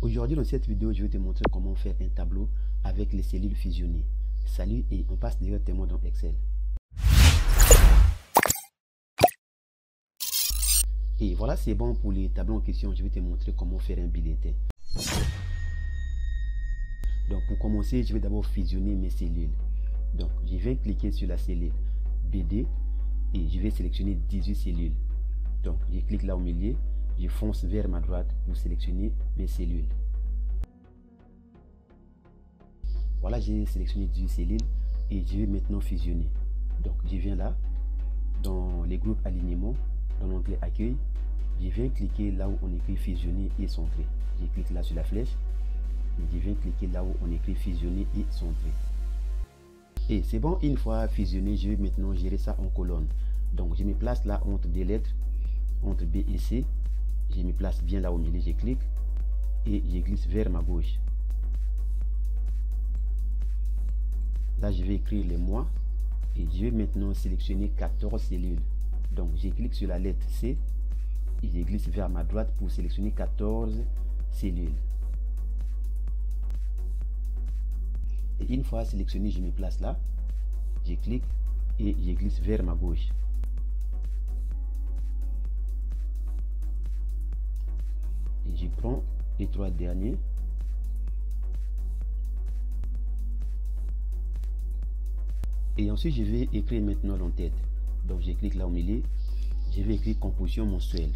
Aujourd'hui, dans cette vidéo, je vais te montrer comment faire un tableau avec les cellules fusionnées. Salut et on passe directement dans Excel. Et voilà, c'est bon pour les tableaux en question. Je vais te montrer comment faire un bulletin. Donc pour commencer, je vais d'abord fusionner mes cellules. Donc je vais cliquer sur la cellule BD et je vais sélectionner 18 cellules. Donc je clique là au milieu, je fonce vers ma droite pour sélectionner mes cellules. Voilà, j'ai sélectionné 18 cellules et je vais maintenant fusionner. Donc je viens là, dans les groupes alignement, dans l'onglet accueil, je viens cliquer là où on écrit fusionner et centrer. Je clique là sur la flèche et je viens cliquer là où on écrit fusionner et centrer. Et c'est bon, une fois fusionné, je vais maintenant gérer ça en colonne. Donc je me place là entre deux lettres, entre B et C. Je me place bien là au milieu, je clique et je glisse vers ma gauche. Là, je vais écrire les mois et je vais maintenant sélectionner 14 cellules. Donc, je clique sur la lettre C et je glisse vers ma droite pour sélectionner 14 cellules. Et une fois sélectionné, je me place là, je clique et je glisse vers ma gauche. Et je prends les 3 derniers. Et ensuite, je vais écrire maintenant l'entête. Donc, je clique là au milieu. Je vais écrire composition mensuelle.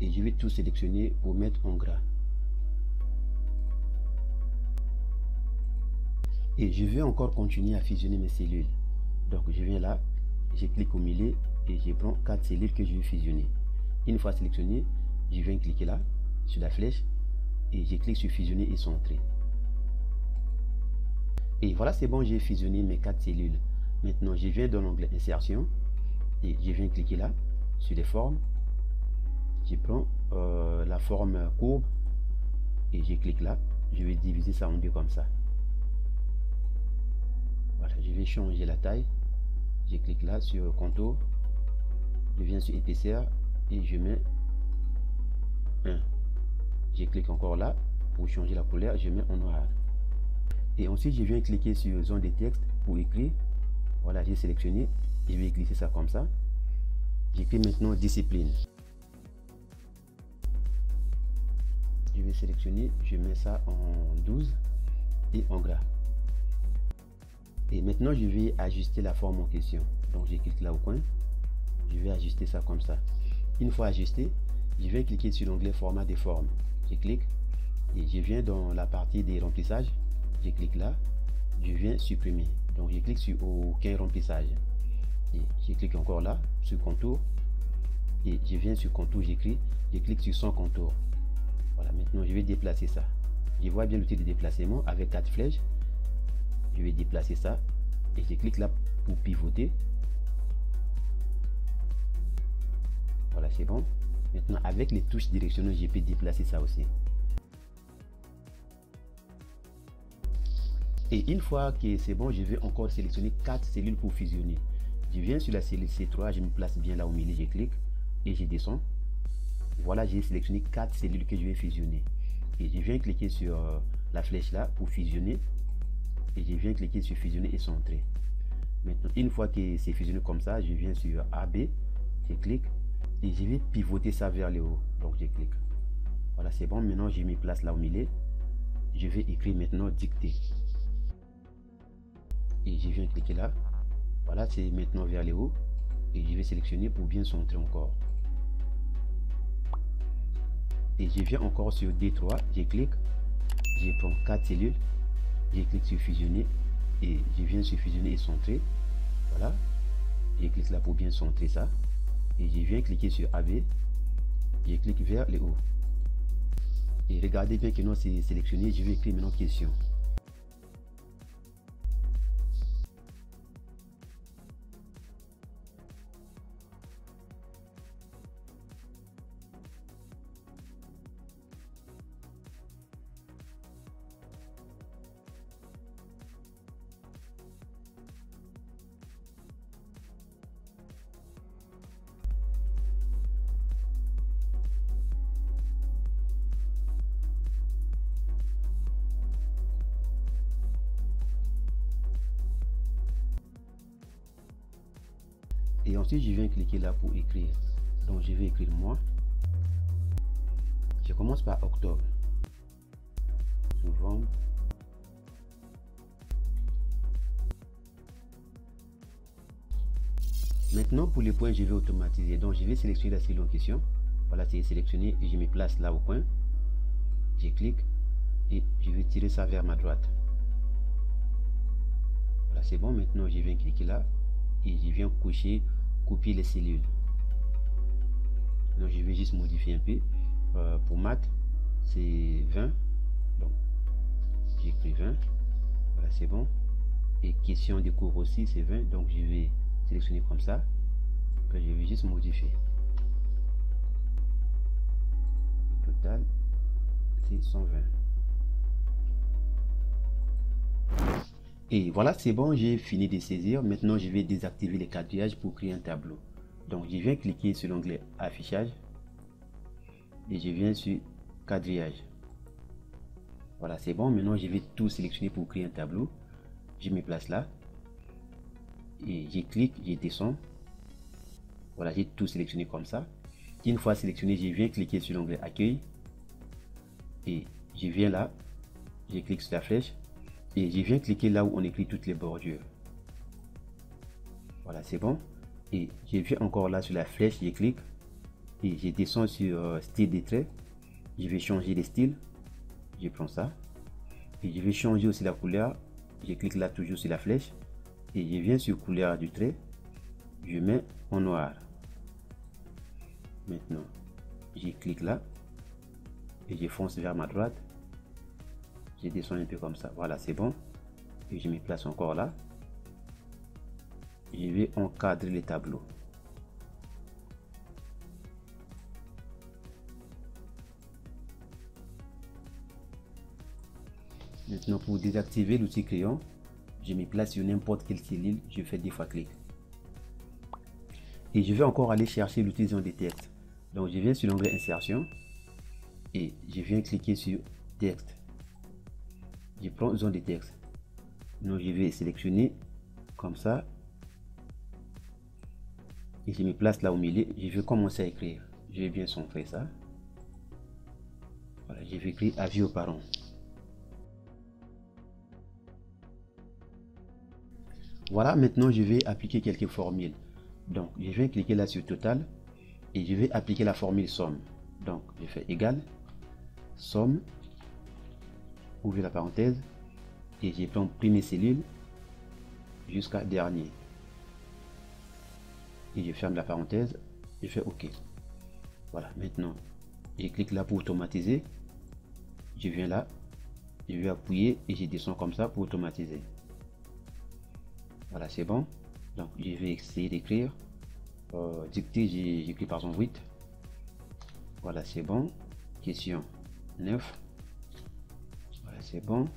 Et je vais tout sélectionner pour mettre en gras. Et je vais encore continuer à fusionner mes cellules. Donc, je viens là. Je clique au milieu et je prends 4 cellules que je vais fusionner. Une fois sélectionné, je viens cliquer là sur la flèche et je clique sur fusionner et centrer. Et voilà, c'est bon, j'ai fusionné mes 4 cellules. Maintenant, je viens dans l'onglet insertion et je viens cliquer là sur les formes. Je prends la forme courbe et je clique là. Je vais diviser ça en deux comme ça. Voilà, je vais changer la taille. Je clique là sur contour, je viens sur épaisseur et je mets 1. Je clique encore là pour changer la couleur, je mets en noir. Et ensuite je viens cliquer sur zone de texte pour écrire. Voilà, j'ai sélectionné, je vais glisser ça comme ça. J'écris maintenant discipline. Je vais sélectionner, je mets ça en 12 et en gras. Et maintenant, je vais ajuster la forme en question. Donc, je clique là au coin. Je vais ajuster ça comme ça. Une fois ajusté, je vais cliquer sur l'onglet format des formes. Je clique et je viens dans la partie des remplissages. Je clique là. Je viens supprimer. Donc, je clique sur aucun remplissage. Et je clique encore là sur contour. Et je viens sur contour, j'écris. Je clique sur son contour. Voilà, maintenant, je vais déplacer ça. Je vois bien l'outil de déplacement avec 4 flèches. Je vais déplacer ça et je clique là pour pivoter. Voilà, c'est bon. Maintenant, avec les touches directionnelles, je peux déplacer ça aussi. Et une fois que c'est bon, je vais encore sélectionner 4 cellules pour fusionner. Je viens sur la cellule C3, je me place bien là au milieu, je clique et je descends. Voilà, j'ai sélectionné 4 cellules que je vais fusionner. Et je viens cliquer sur la flèche là pour fusionner. Et je viens cliquer sur fusionner et centrer. Maintenant, une fois que c'est fusionné comme ça, je viens sur AB, je clique et je vais pivoter ça vers le haut. Donc je clique. Voilà, c'est bon. Maintenant, je me place là au milieu. Je vais écrire maintenant dicter. Et je viens cliquer là. Voilà, c'est maintenant vers le haut. Et je vais sélectionner pour bien centrer encore. Et je viens encore sur D3, je clique. Je prends 4 cellules. Je clique sur fusionner et je viens sur fusionner et centrer. Voilà. Je clique là pour bien centrer ça. Et je viens cliquer sur AB. Je clique vers le haut. Et regardez bien que non, c'est sélectionné. Je vais écrire maintenant question. Et ensuite, je viens cliquer là pour écrire. Donc, je vais écrire mois. Je commence par octobre, novembre, maintenant pour les points, je vais automatiser. Donc, je vais sélectionner la cellule en question. Voilà, c'est sélectionné et je me place là au coin. Je clique et je vais tirer ça vers ma droite. Voilà, c'est bon. Maintenant, je viens cliquer là et je viens copier les cellules. Donc, je vais juste modifier un peu. Pour maths, c'est 20. Donc, j'écris 20. Voilà, c'est bon. Et question de cours aussi, c'est 20. Donc, je vais sélectionner comme ça. Après, je vais juste modifier. Le total, c'est 120. Et voilà, c'est bon, j'ai fini de saisir. Maintenant, je vais désactiver les quadrillages pour créer un tableau. Donc, je viens cliquer sur l'onglet affichage et je viens sur quadrillage. Voilà, c'est bon. Maintenant, je vais tout sélectionner pour créer un tableau. Je me place là et je clique, je descends. Voilà, j'ai tout sélectionné comme ça. Une fois sélectionné, je viens cliquer sur l'onglet accueil et je viens là, je clique sur la flèche et je viens cliquer là où on écrit toutes les bordures. Voilà, c'est bon. Et je viens encore là sur la flèche, je clique et je descends sur style des traits. Je vais changer les styles. Je prends ça et je vais changer aussi la couleur. Je clique là toujours sur la flèche et je viens sur couleur du trait. Je mets en noir. Maintenant, je clique là et je fonce vers ma droite. Je descends un peu comme ça. Voilà, c'est bon. Et je me place encore là. Je vais encadrer les tableaux. Maintenant, pour désactiver l'outil crayon, je me place sur n'importe quelle cellule, je fais 2 fois clic. Et je vais encore aller chercher l'outil zone de texte. Donc, je viens sur l'onglet insertion et je viens cliquer sur texte. Je prends zone de texte. Donc, je vais sélectionner comme ça et je me place là au milieu. Je vais commencer à écrire. Je vais bien centrer ça. Voilà, je vais écrire avis aux parents. Voilà, maintenant je vais appliquer quelques formules. Donc, je vais cliquer là sur total et je vais appliquer la formule somme. Donc, je fais égal, somme, ouvre la parenthèse et je prends première cellule jusqu'à dernier. Et je ferme la parenthèse, je fais OK. Voilà, maintenant, je clique là pour automatiser. Je viens là, je vais appuyer et je descends comme ça pour automatiser. Voilà, c'est bon. Donc, je vais essayer d'écrire. Dictée, j'écris par exemple 8. Voilà, c'est bon. Question 9. Voilà, c'est bon.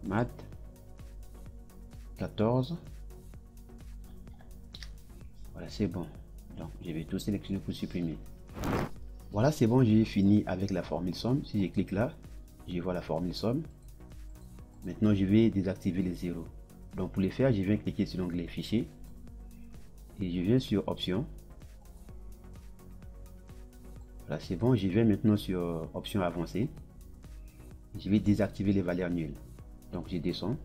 Maths 14. Voilà, c'est bon. Donc, je vais tout sélectionner pour supprimer. Voilà, c'est bon, j'ai fini avec la formule somme. Si je clique là, je vois la formule somme. Maintenant, je vais désactiver les zéros. Donc, pour les faire, je viens cliquer sur l'onglet fichier et je viens sur option. Voilà, c'est bon, je viens maintenant sur option avancée. Je vais désactiver les valeurs nulles. Donc, je descends.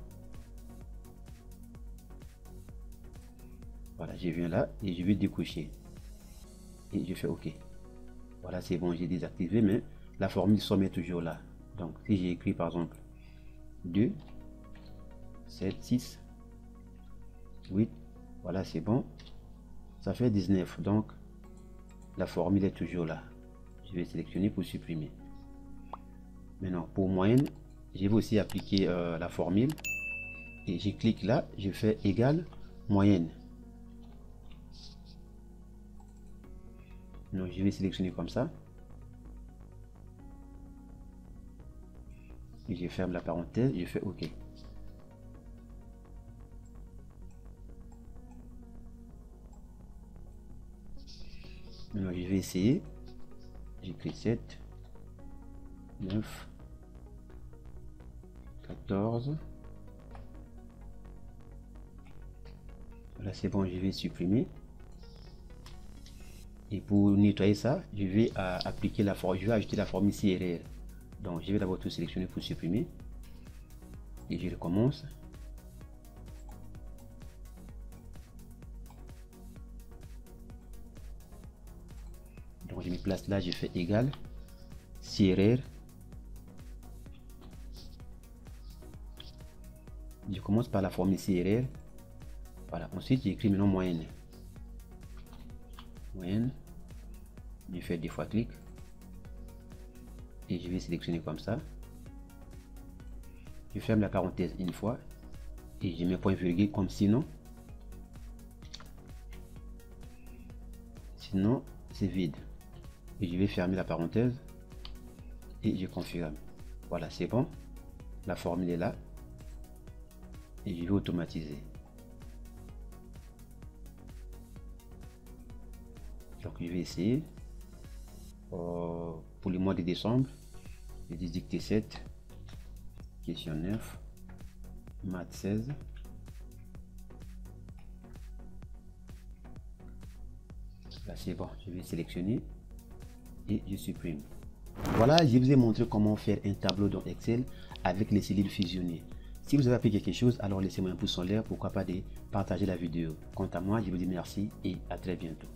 Voilà, je viens là et je vais décocher. Et je fais OK. Voilà, c'est bon, j'ai désactivé, mais la formule somme est toujours là. Donc, si j'ai écrit par exemple 2, 7, 6, 8, voilà, c'est bon. Ça fait 19. Donc, la formule est toujours là. Je vais sélectionner pour supprimer. Maintenant, pour moyenne, je vais aussi appliquer la formule. Et je clique là, je fais égal moyenne. Donc, je vais sélectionner comme ça. Et je ferme la parenthèse, je fais OK. Maintenant, je vais essayer. J'écris 7, 9, 14. Voilà, c'est bon, je vais supprimer. Et pour nettoyer ça, je vais appliquer je vais ajouter la formule CRR. Donc je vais d'abord tout sélectionner pour supprimer. Et je recommence. Donc je me place là, je fais égal CRR. Je commence par la formule CRR. Voilà, ensuite j'écris maintenant moyenne. Moyenne. Je fais 2 fois clic. Et je vais sélectionner comme ça. Je ferme la parenthèse une fois. Et je mets point virgule comme sinon. Sinon, c'est vide. Et je vais fermer la parenthèse. Et je confirme. Voilà, c'est bon. La formule est là. Et je vais automatiser. Donc je vais essayer. Pour le mois de décembre, je dis dictée 7, question 9, maths 16. Là c'est bon, je vais sélectionner et je supprime. Voilà, je vous ai montré comment faire un tableau dans Excel avec les cellules fusionnées. Si vous avez appris quelque chose, alors laissez-moi un pouce en l'air, pourquoi pas de partager la vidéo. Quant à moi, je vous dis merci et à très bientôt.